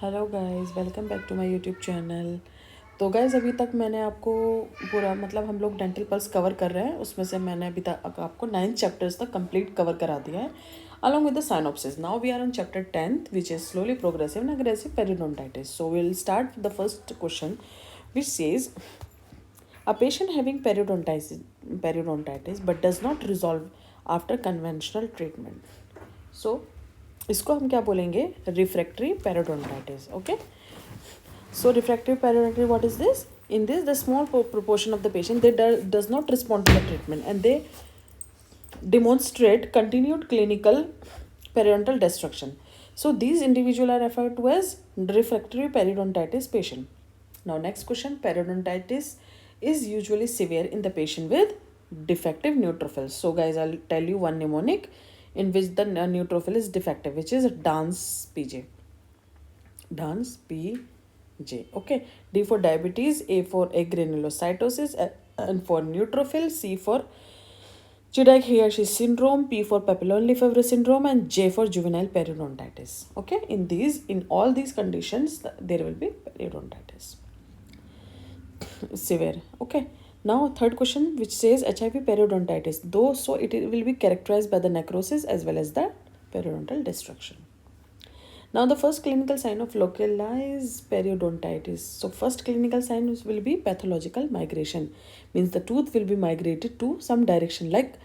Hello guys, welcome back to my YouTube channel. तो guys, अभी तक मैंने आपको पूरा मतलब हम लोग डेंटल पल्स कवर कर रहे हैं, उसमें से मैंने अभी तक आपको 9 चैप्टर्स तक कंप्लीट कवर करा दिया है along with the synopsis. Now we are on chapter 10th which is slowly progressive and aggressive periodontitis. So will start the first question which says a patient having periodontitis but does not resolve after conventional treatment. So इसको हम क्या बोलेंगे? Refractory periodontitis. Okay, so refractory periodontitis, what is this? In this, the small proportion of the patient they does not respond to the treatment and they demonstrate continued clinical periodontal destruction. So these individuals are referred to as refractory periodontitis patient. Now next question, periodontitis is usually severe in the patient with defective neutrophils. So guys, I'll tell you one mnemonic in which the neutrophil is defective, which is dance PJ. Dance PJ. Okay. D for diabetes, A for agranulocytosis, N for neutrophil, C for Chilaiditi syndrome, P for Papillon-Lefevre syndrome, and J for juvenile periodontitis. Okay, in all these conditions, there will be periodontitis. Severe. Okay. Now third question, which says HIV periodontitis. Though so it will be characterized by the necrosis as well as the periodontal destruction. Now the first clinical sign of localized periodontitis. So first clinical sign will be pathological migration. Means the tooth will be migrated to some direction like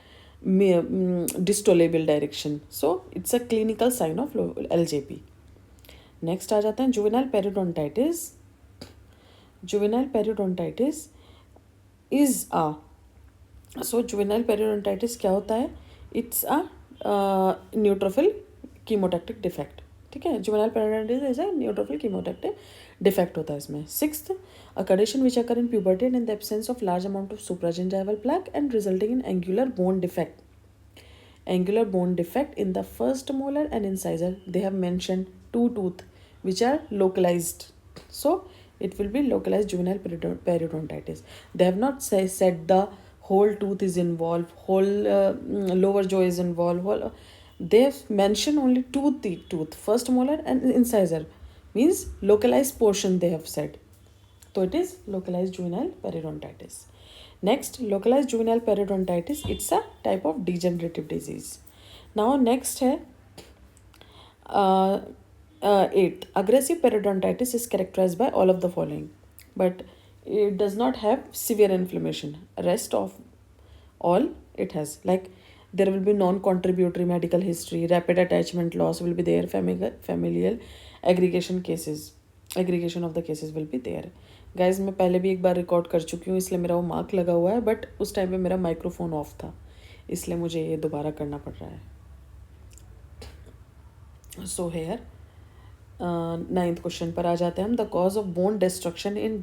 distolabial direction. So it's a clinical sign of LJP. Next आ जाता है juvenile periodontitis. Juvenile periodontitis is a juvenile periodontitis क्या होता है? It's a neutrophil chemotactic defect. ठीक है, juvenile periodontitis is a neutrophil chemotactic defect होता है इसमें. Sixth, a condition which occur in puberty and in the absence of large amount of supragingival plaque and resulting in angular bone defect. Angular bone defect in the first molar and incisor. They have mentioned 2 tooth which are localized. So it will be localized juvenile periodontitis. They have not said the whole tooth is involved, whole lower jaw is involved. They have mentioned only 2 tooth, first molar and incisor. Means localized portion they have said. So it is localized juvenile periodontitis. Next, localized juvenile periodontitis. It's a type of degenerative disease. Now next है 8th, aggressive periodontitis is characterized by all of the following, but it does not have severe inflammation. Rest of all it has, like there will be non-contributory medical history, rapid attachment loss will be there, familial aggregation of the cases will be there. Guys मैं पहले भी एक बार record कर चुकी हूँ, इसलिए मेरा वो मार्क लगा हुआ है, बट उस टाइम पे मेरा माइक्रोफोन ऑफ था, इसलिए मुझे ये दोबारा करना पड़ रहा है. सो हेयर 9th क्वेश्चन पर आ जाते हैं हम. The cause of bone destruction in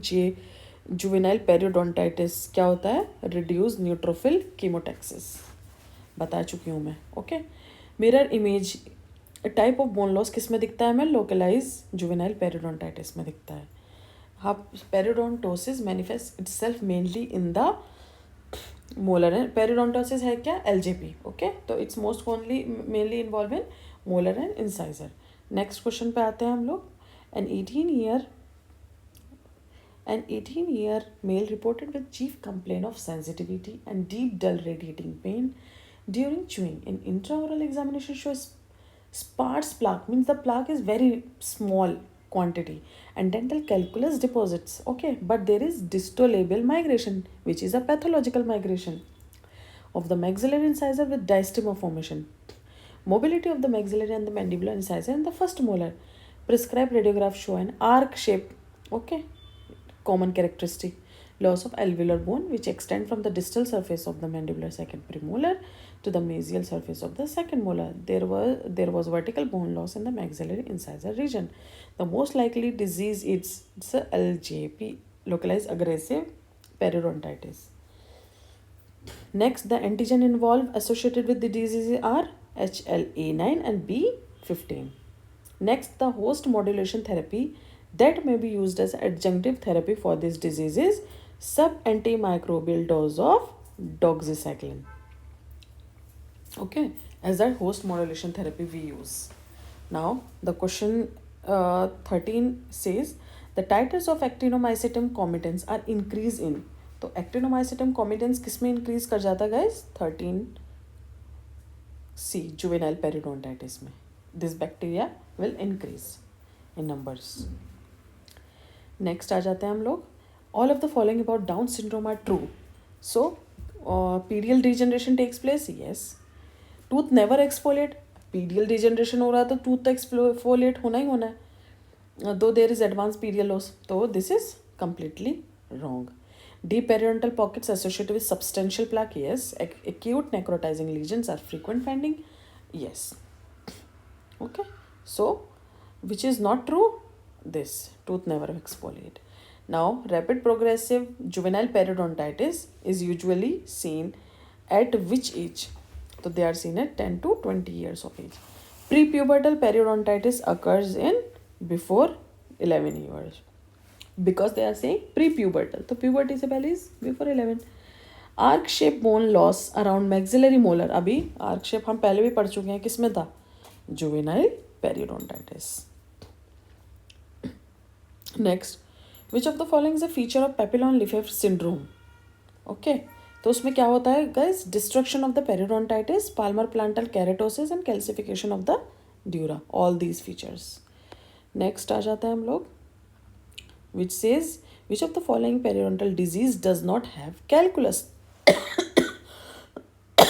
juvenile periodontitis क्या होता है? Reduce neutrophil chemotaxis. बता चुकी हूँ मैं. Okay. Mirror image type of bone loss किस में दिखता है? मैं लोकलाइज जुवेनाइल पेरियोडोंटाइटिस में दिखता है. Periodontosis manifests itself mainly in the molar. Periodontosis है क्या? LJP. Okay, तो it's most mainly involved in molar and incisor. Next question पे आते हैं हम लोग. An 18-year male reported with chief complaint of sensitivity and deep dull radiating pain during chewing. In intraoral examination shows sparse plaque, means the plaque is very small quantity, and dental calculus deposits. Okay, but there is distolabial migration, which is a pathological migration of the maxillary incisor with diastema formation. Mobility of the maxillary and the mandibular incisor in the first molar. Prescribed radiograph show an arc shape. Okay, common characteristic. Loss of alveolar bone which extend from the distal surface of the mandibular second premolar to the mesial surface of the second molar. There was vertical bone loss in the maxillary incisor region. The most likely disease is LJP, localized aggressive periodontitis. Next, the antigen involved associated with the disease are HLA9 and B15. Next, the host modulation therapy that may be used as adjunctive therapy for this disease is sub-antimicrobial dose of doxycycline. Okay, as a host modulation therapy we use. Now, the question 13 says the titers of actinomycetum comitans are increase in. तो एक्टिनोमाइसिटम कॉमिटेंस किस में increase कर जाता है guys? 13C juvenile periodontitis में. This bacteria will increase in numbers. Next आ जाते हैं हम लोग. All of the following about Down syndrome are true. So PDL degeneration takes place. Yes. Tooth never exfoliate. PDL degeneration हो रहा है तो टूथ तो एक्सफोलिएट होना ही होना है, though there is advance PDL loss. तो this is completely wrong. Deep periodontal pockets associated with substantial plaque. Yes. Acute necrotizing lesions are frequent finding. Yes. Okay. So, which is not true? This tooth never exfoliate. Now, rapid progressive juvenile periodontitis is usually seen at which age? So, they are seen at 10 to 20 years of age. Prepubertal periodontitis occurs in before 11 years. Because they are saying prepubertal, तो puberty से पहले is before 11. Arc shape bone loss around maxillary molar. अभी arc shape हम पहले भी पढ़ चुके हैं, किसमें था? Juvenile periodontitis. Next, which of the following is a feature of Papillon Lefevre syndrome. Okay, तो उसमें क्या होता है guys? Destruction of the periodontitis, palmar plantar keratosis and calcification of the dura. All these features. Next आ जाता है हम लोग, which says which of the following periodontal disease does not have calculus.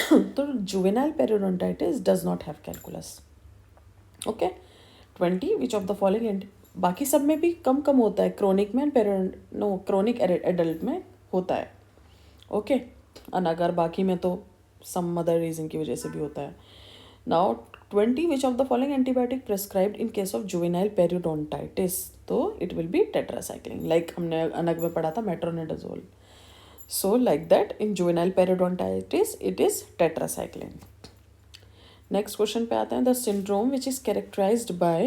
तो juvenile periodontitis does not have calculus. Okay. 20 which of the following and बाकी सब में भी कम कम होता है. क्रोनिक में क्रोनिक एडल्ट में होता है. ओके. अगर बाकी में तो सम अदर रीजन की वजह से भी होता है. Now 20 which of the following antibiotic prescribed in case of juvenile periodontitis. तो it will be tetracycline. Like हमने अनग में पढ़ा था metronidazole. So like that in juvenile periodontitis it is tetracycline. Next question पे आते हैं. The syndrome which is characterized by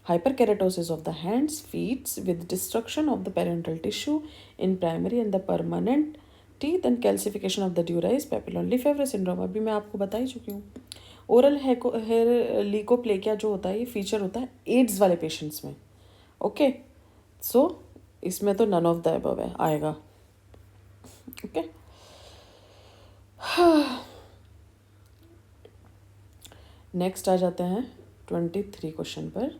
hyperkeratosis of the hands, feet with destruction of the periodontal tissue in primary and the permanent teeth and calcification of the dura is papillon lefevre syndrome. अभी मैं आपको बता ही चुकी हूँ. Oral hair लीकोप्लेकिया जो होता है ये फीचर होता है एड्स वाले पेशेंट्स में. ओके. सो इसमें तो नन ऑफ द अबव है आएगा. ओके. नेक्स्ट आ जाते हैं 23 क्वेश्चन पर,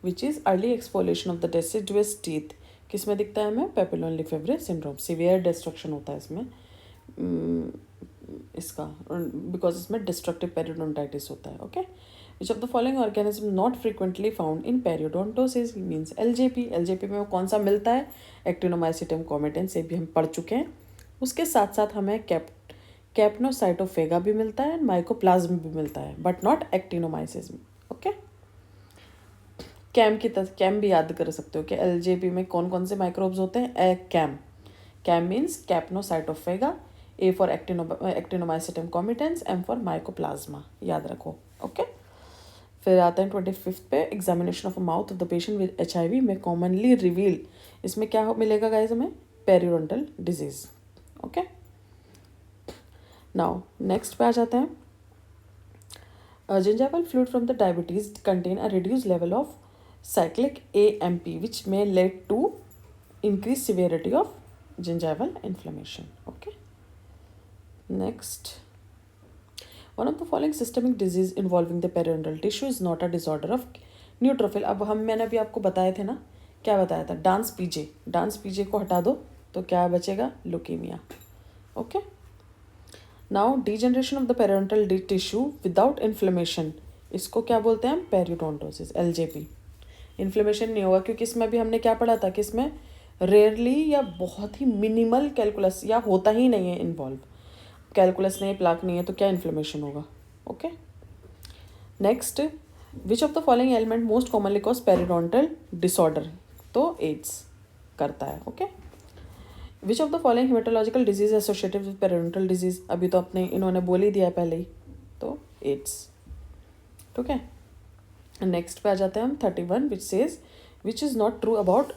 which is early exfoliation of the deciduous teeth. किस में दिखता है हमें? पेपिलोन लिफेव्रे सिंड्रोम. सीवियर डिस्ट्रक्शन होता है इसमें इसका, बिकॉज इसमें डिस्ट्रक्टिव पेरिडोंटाइटिस होता है. Okay. Which of the following organism not frequently found in periodontosis means LJP. LJP में वो कौन सा मिलता है? एक्टिनोमाइसिटम कॉमिटेंस. ये भी हम पढ़ चुके हैं. उसके साथ साथ हमें कैप्नोसाइटोफेगा भी मिलता है, माइकोप्लाज्म भी मिलता है, बट नॉट एक्टिनोमाइसिस. ओके. कैम भी याद कर सकते हो कि एलजेपी में कौन कौन से माइक्रोब्स होते हैं? CAM means capnocytophaga, A for actinomycetum comitans, M for mycoplasma. याद रखो. ओके. फिर आते हैं 25 पे. Examination of a mouth of the patient with HIV में कॉमनली रिवील. इसमें क्या मिलेगा गाइज हमें? Periodontal disease. Okay. Now next पे आ जाते हैं. gingival fluid from the diabetes contain a reduced level of cyclic AMP which may lead to increased severity of gingival inflammation. Okay. Next, one of the following systemic disease involving the periodontal tissue is not a disorder of neutrophil. अब मैंने अभी आपको बताए थे ना, क्या बताया था? डांस पीजे. डांस पीजे को हटा दो तो क्या बचेगा? Leukaemia. Okay. Now degeneration of the periodontal tissue without inflammation, इसको क्या बोलते हैं हम? पेरिडोंटोसिस. एलजेपी. इन्फ्लेमेशन नहीं होगा क्योंकि इसमें भी हमने क्या पढ़ा था कि इसमें रेयरली या बहुत ही मिनिमल कैलकुलस या होता ही नहीं है इन्वॉल्व. कैलकुलस नहीं, प्लाक नहीं है, तो क्या इन्फ्लेमेशन होगा? Okay. Next, which of the following element most commonly cause periodontal disorder? तो एड्स करता है. Okay. Which of the following haematological disease associated with periodontal disease? अभी तो अपने इन्होंने बोल ही दिया है पहले ही, तो एड्स. ठीक है. नेक्स्ट पे आ जाते हैं हम 31 which says which is not true about.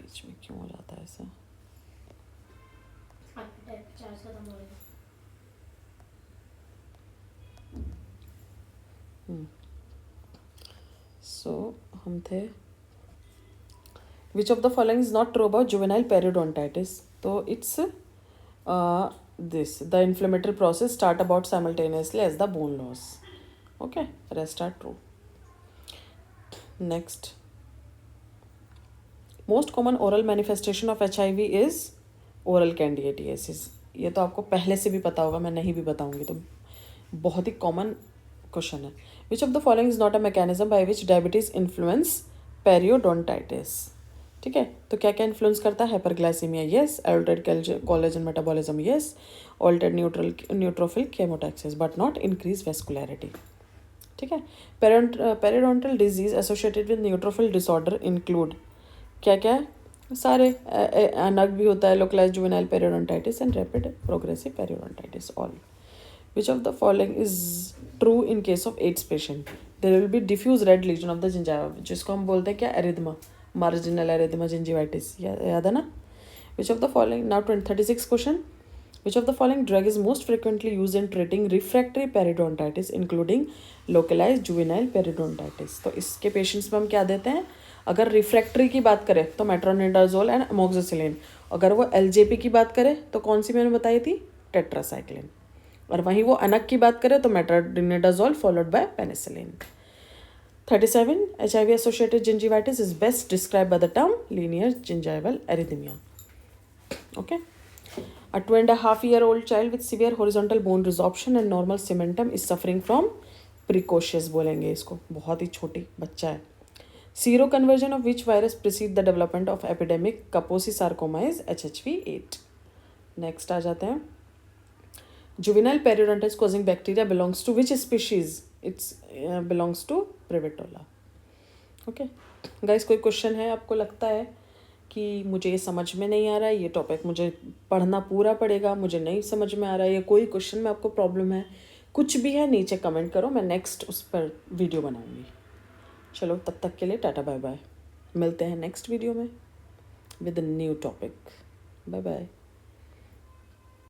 बीच में क्यों हो जाता है ऐसा? सो हम थे which of the following is not true about juvenile periodontitis. तो it's this the inflammatory process start about simultaneously as the bone loss. Okay, rest are true. Next, most common oral manifestation of HIV is oral candidiasis. ये तो आपको पहले से भी पता होगा, मैं नहीं भी बताऊंगी, तो बहुत ही कॉमन क्वेश्चन है. विच of the following is not a mechanism by which diabetes influence periodontitis. ठीक है, तो क्या क्या इन्फ्लुएंस करता है? Hyperglycaemia yes, Altered collagen metabolism yes, altered neutrophil chemotaxis but not increase वेस्कुलैरिटी. ठीक है, periodontal disease associated with neutrophil disorder include क्या क्या? सारे नग भी होता है, localise juvenile periodontitis and rapid progressive periodontitis. All. Which of the following is true in case of AIDS patient? There will be diffuse red lesion of the gingiva, जिसको हम बोलते हैं क्या? Erythema, marginal erythema gingivitis. याद है ना? Which of the following, now 36 question. Which of the following drug is most frequently used in treating refractory periodontitis including localized juvenile periodontitis? तो इसके पेशेंट्स में हम क्या देते हैं? अगर रिफ्रैक्टरी की बात करें तो मेट्रोनिडाजोल एंड अमोक्सिसिलिन. अगर वो एलजेपी की बात करें तो कौन सी मैंने बताई थी? टेट्रासाइक्लिन. और वहीं वो अनक की बात करें तो metronidazole followed by penicillin. 37. HIV associated gingivitis is best described by the term linear gingival arrhythmia. Okay. A 2.5-year-old child with severe horizontal bone resorption and normal cementum is suffering from precocious बोलेंगे इसको, बहुत ही छोटी बच्चा है. Zero conversion of which virus precede the development of epidemic Kaposi sarcoma is HHV8. Next आ जाते हैं. Juvenile periodontitis causing bacteria belongs to which species? It's belongs to Prevotella. Okay. Guys, कोई question है आपको लगता है कि मुझे ये समझ में नहीं आ रहा है, ये टॉपिक मुझे पढ़ना पूरा पड़ेगा, मुझे नहीं समझ में आ रहा है, या कोई क्वेश्चन में आपको प्रॉब्लम है, कुछ भी है, नीचे कमेंट करो, मैं नेक्स्ट उस पर वीडियो बनाऊंगी. चलो तब तक के लिए टाटा बाय बाय. मिलते हैं नेक्स्ट वीडियो में with new topic. Bye bye.